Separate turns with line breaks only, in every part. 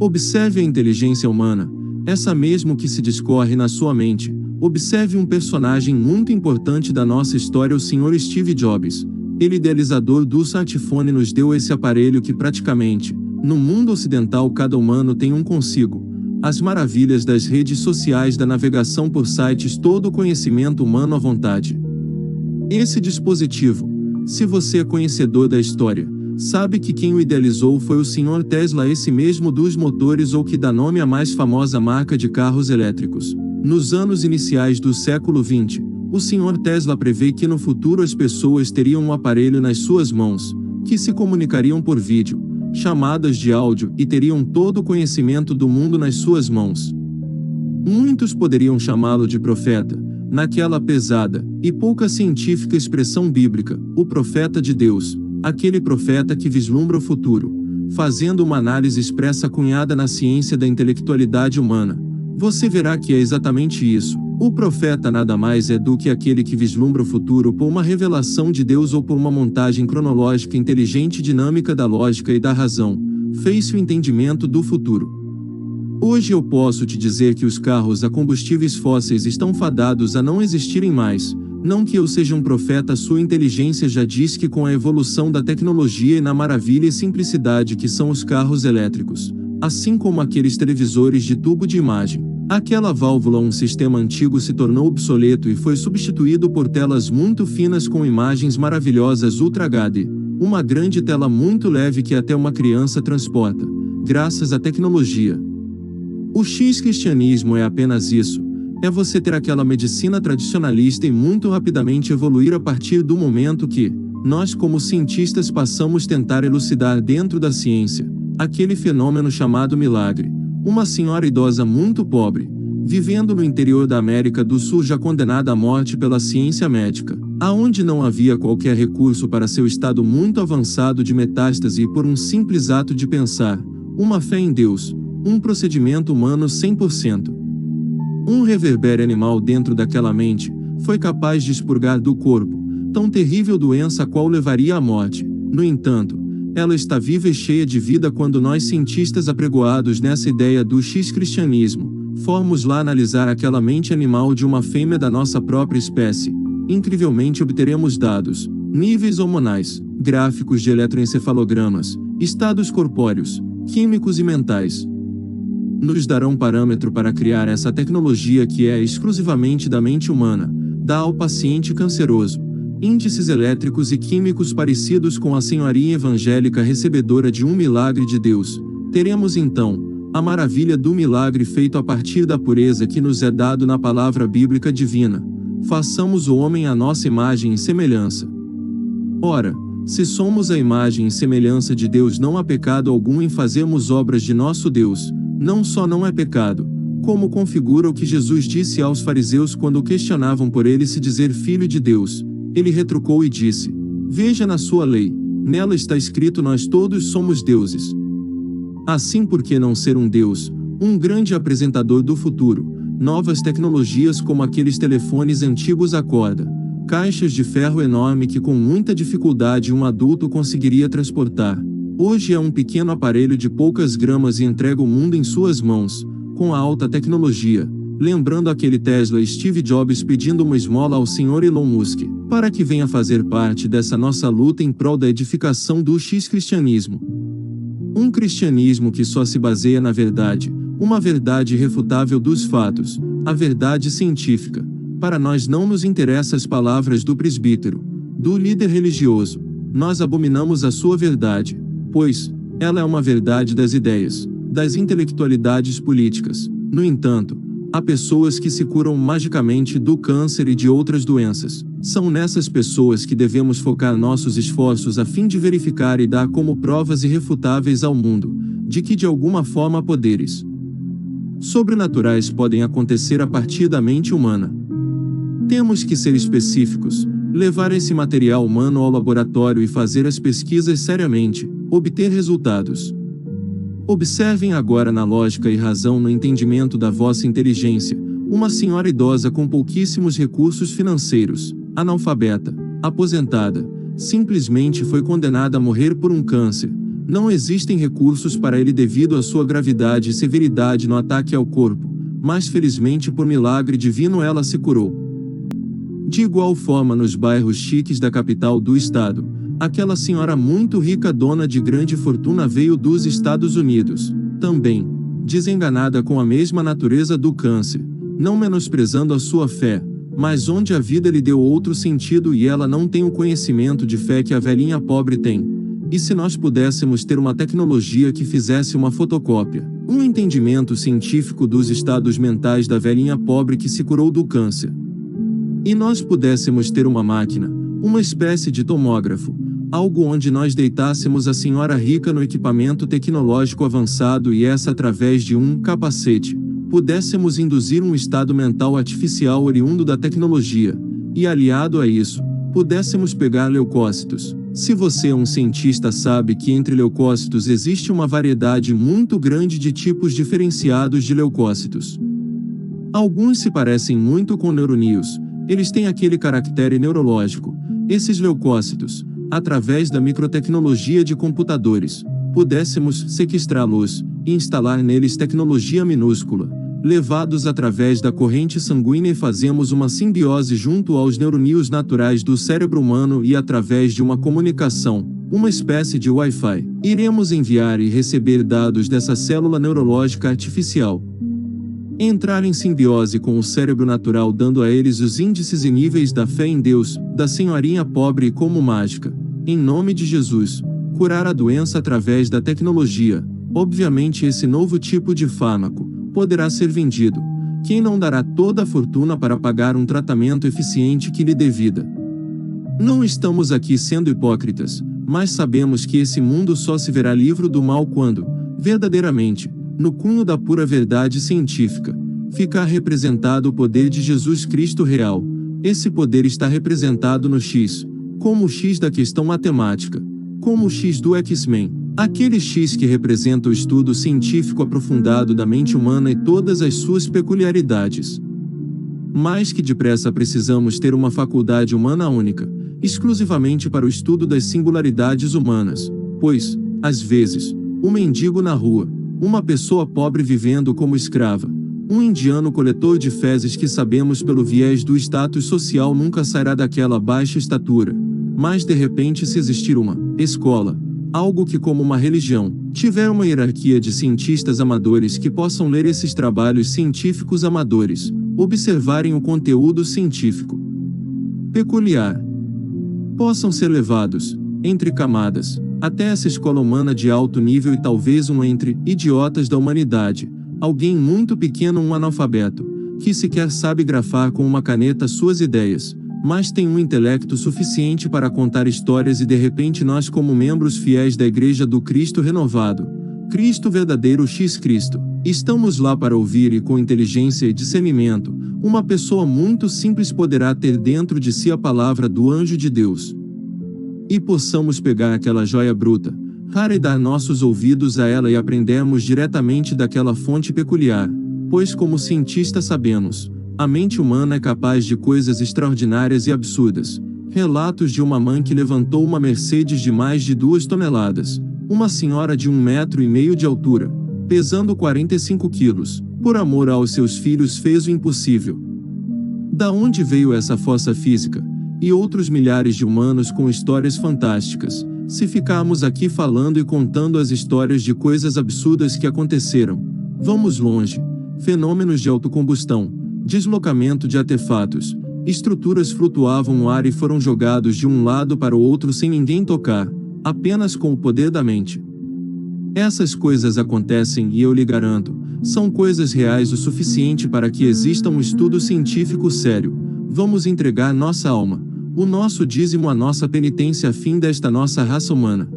Observe a inteligência humana, essa mesmo que se discorre na sua mente. Observe um personagem muito importante da nossa história, o Sr. Steve Jobs. Ele, idealizador do smartphone, nos deu esse aparelho que praticamente, no mundo ocidental, cada humano tem um consigo. As maravilhas das redes sociais, da navegação por sites, todo o conhecimento humano à vontade. Esse dispositivo, se você é conhecedor da história, sabe que quem o idealizou foi o Sr. Tesla, esse mesmo dos motores, ou que dá nome à mais famosa marca de carros elétricos. Nos anos iniciais do século XX, o Sr. Tesla prevê que no futuro as pessoas teriam um aparelho nas suas mãos, que se comunicariam por vídeo, chamadas de áudio, e teriam todo o conhecimento do mundo nas suas mãos. Muitos poderiam chamá-lo de profeta, naquela pesada e pouca científica expressão bíblica, o profeta de Deus, aquele profeta que vislumbra o futuro, fazendo uma análise expressa cunhada na ciência da intelectualidade humana. Você verá que é exatamente isso. O profeta nada mais é do que aquele que vislumbra o futuro por uma revelação de Deus ou por uma montagem cronológica inteligente e dinâmica da lógica e da razão. Fez-se o entendimento do futuro. Hoje eu posso te dizer que os carros a combustíveis fósseis estão fadados a não existirem mais. Não que eu seja um profeta, sua inteligência já diz que com a evolução da tecnologia e na maravilha e simplicidade que são os carros elétricos, assim como aqueles televisores de tubo de imagem, aquela válvula, um sistema antigo, se tornou obsoleto e foi substituído por telas muito finas com imagens maravilhosas Ultra HD, uma grande tela muito leve que até uma criança transporta, graças à tecnologia. O X-cristianismo é apenas isso. É você ter aquela medicina tradicionalista e muito rapidamente evoluir a partir do momento que nós, como cientistas, passamos a tentar elucidar dentro da ciência aquele fenômeno chamado milagre. Uma senhora idosa muito pobre, vivendo no interior da América do Sul, já condenada à morte pela ciência médica, aonde não havia qualquer recurso para seu estado muito avançado de metástase, e por um simples ato de pensar, uma fé em Deus, um procedimento humano 100%. Um reverbério animal dentro daquela mente, foi capaz de expurgar do corpo tão terrível doença a qual levaria à morte. No entanto, ela está viva e cheia de vida quando nós, cientistas apregoados nessa ideia do X-cristianismo, formos lá analisar aquela mente animal de uma fêmea da nossa própria espécie. Incrivelmente obteremos dados, níveis hormonais, gráficos de eletroencefalogramas, estados corpóreos, químicos e mentais. Nos darão parâmetro para criar essa tecnologia que é exclusivamente da mente humana, dá ao paciente canceroso índices elétricos e químicos parecidos com a senhorinha evangélica recebedora de um milagre de Deus. Teremos então a maravilha do milagre feito a partir da pureza que nos é dado na palavra bíblica divina. Façamos o homem à nossa imagem e semelhança. Ora, se somos a imagem e semelhança de Deus, não há pecado algum em fazermos obras de nosso Deus. Não só não é pecado, como configura o que Jesus disse aos fariseus quando o questionavam por ele se dizer filho de Deus. Ele retrucou e disse: veja na sua lei, nela está escrito: nós todos somos deuses. Assim, por que não ser um Deus, um grande apresentador do futuro? Novas tecnologias como aqueles telefones antigos à corda, caixas de ferro enorme que com muita dificuldade um adulto conseguiria transportar. Hoje é um pequeno aparelho de poucas gramas e entrega o mundo em suas mãos, com a alta tecnologia. Lembrando aquele Tesla, Steve Jobs pedindo uma esmola ao Sr. Elon Musk, para que venha fazer parte dessa nossa luta em prol da edificação do X-cristianismo. Um cristianismo que só se baseia na verdade, uma verdade irrefutável dos fatos, a verdade científica. Para nós não nos interessam as palavras do presbítero, do líder religioso. Nós abominamos a sua verdade, pois ela é uma verdade das ideias, das intelectualidades políticas. No entanto, há pessoas que se curam magicamente do câncer e de outras doenças. São nessas pessoas que devemos focar nossos esforços a fim de verificar e dar como provas irrefutáveis ao mundo, de que de alguma forma poderes sobrenaturais podem acontecer a partir da mente humana. Temos que ser específicos, levar esse material humano ao laboratório e fazer as pesquisas seriamente, obter resultados. Observem agora na lógica e razão no entendimento da vossa inteligência, uma senhora idosa com pouquíssimos recursos financeiros, analfabeta, aposentada, simplesmente foi condenada a morrer por um câncer. Não existem recursos para ele devido à sua gravidade e severidade no ataque ao corpo, mas felizmente por milagre divino ela se curou. De igual forma nos bairros chiques da capital do estado, aquela senhora muito rica dona de grande fortuna veio dos Estados Unidos, também, desenganada com a mesma natureza do câncer, não menosprezando a sua fé, mas onde a vida lhe deu outro sentido e ela não tem o conhecimento de fé que a velhinha pobre tem. E se nós pudéssemos ter uma tecnologia que fizesse uma fotocópia, um entendimento científico dos estados mentais da velhinha pobre que se curou do câncer? E nós pudéssemos ter uma máquina, uma espécie de tomógrafo, algo onde nós deitássemos a senhora rica no equipamento tecnológico avançado e essa através de um capacete, pudéssemos induzir um estado mental artificial oriundo da tecnologia, e aliado a isso, pudéssemos pegar leucócitos. Se você é um cientista sabe que entre leucócitos existe uma variedade muito grande de tipos diferenciados de leucócitos. Alguns se parecem muito com neuronídeos, eles têm aquele caractere neurológico. Esses leucócitos, através da microtecnologia de computadores, pudéssemos sequestrá-los e instalar neles tecnologia minúscula. Levados através da corrente sanguínea e fazemos uma simbiose junto aos neuronídeos naturais do cérebro humano e através de uma comunicação, uma espécie de Wi-Fi, iremos enviar e receber dados dessa célula neurológica artificial. Entrar em simbiose com o cérebro natural dando a eles os índices e níveis da fé em Deus, da senhorinha pobre e como mágica, em nome de Jesus, curar a doença através da tecnologia. Obviamente esse novo tipo de fármaco poderá ser vendido. Quem não dará toda a fortuna para pagar um tratamento eficiente que lhe dê vida? Não estamos aqui sendo hipócritas, mas sabemos que esse mundo só se verá livre do mal quando, verdadeiramente, no cunho da pura verdade científica, ficar representado o poder de Jesus Cristo real. Esse poder está representado no X, como o X da questão matemática, como o X do X-Men. Aquele X que representa o estudo científico aprofundado da mente humana e todas as suas peculiaridades. Mais que depressa precisamos ter uma faculdade humana única, exclusivamente para o estudo das singularidades humanas, pois, às vezes, um mendigo na rua, uma pessoa pobre vivendo como escrava, um indiano coletor de fezes que sabemos pelo viés do status social nunca sairá daquela baixa estatura, mas de repente se existir uma escola, algo que como uma religião, tiver uma hierarquia de cientistas amadores que possam ler esses trabalhos científicos amadores, observarem o conteúdo científico peculiar, possam ser levados, entre camadas, até essa escola humana de alto nível e talvez um entre idiotas da humanidade, alguém muito pequeno, um analfabeto, que sequer sabe grafar com uma caneta suas ideias, mas tem um intelecto suficiente para contar histórias e de repente nós como membros fiéis da Igreja do Cristo renovado, Cristo verdadeiro X Cristo, estamos lá para ouvir e com inteligência e discernimento, uma pessoa muito simples poderá ter dentro de si a palavra do anjo de Deus. E possamos pegar aquela joia bruta, rara e dar nossos ouvidos a ela e aprendermos diretamente daquela fonte peculiar, pois como cientistas sabemos, a mente humana é capaz de coisas extraordinárias e absurdas. Relatos de uma mãe que levantou uma Mercedes de mais de 2 toneladas, uma senhora de 1,5 metro de altura, pesando 45 quilos, por amor aos seus filhos fez o impossível. Da onde veio essa força física? E outros milhares de humanos com histórias fantásticas. Se ficarmos aqui falando e contando as histórias de coisas absurdas que aconteceram, vamos longe. Fenômenos de autocombustão, deslocamento de artefatos, estruturas flutuavam no ar e foram jogados de um lado para o outro sem ninguém tocar, apenas com o poder da mente. Essas coisas acontecem e eu lhe garanto, são coisas reais o suficiente para que exista um estudo científico sério. Vamos entregar nossa alma, o nosso dízimo, a nossa penitência a fim desta nossa raça humana.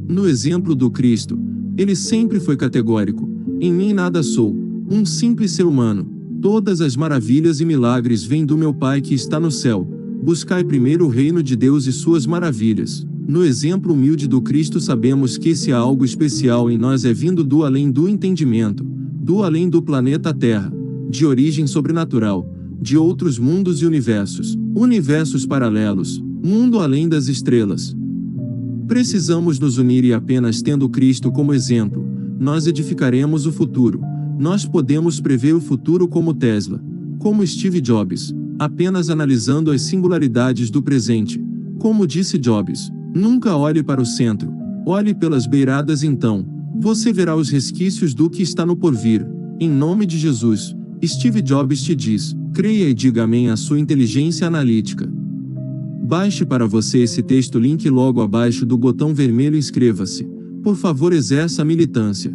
No exemplo do Cristo, ele sempre foi categórico: em mim nada sou, um simples ser humano. Todas as maravilhas e milagres vêm do meu Pai que está no céu. Buscai primeiro o reino de Deus e suas maravilhas. No exemplo humilde do Cristo sabemos que esse algo especial em nós é vindo do além do entendimento, do além do planeta Terra, de origem sobrenatural, de outros mundos e universos, universos paralelos, mundo além das estrelas. Precisamos nos unir e apenas tendo Cristo como exemplo, nós edificaremos o futuro. Nós podemos prever o futuro como Tesla, como Steve Jobs, apenas analisando as singularidades do presente. Como disse Jobs, nunca olhe para o centro, olhe pelas beiradas então, você verá os resquícios do que está no porvir. Em nome de Jesus, Steve Jobs te diz, creia e diga amém à sua inteligência analítica. Baixe para você esse texto link logo abaixo do botão vermelho inscreva-se. Por favor exerça a militância.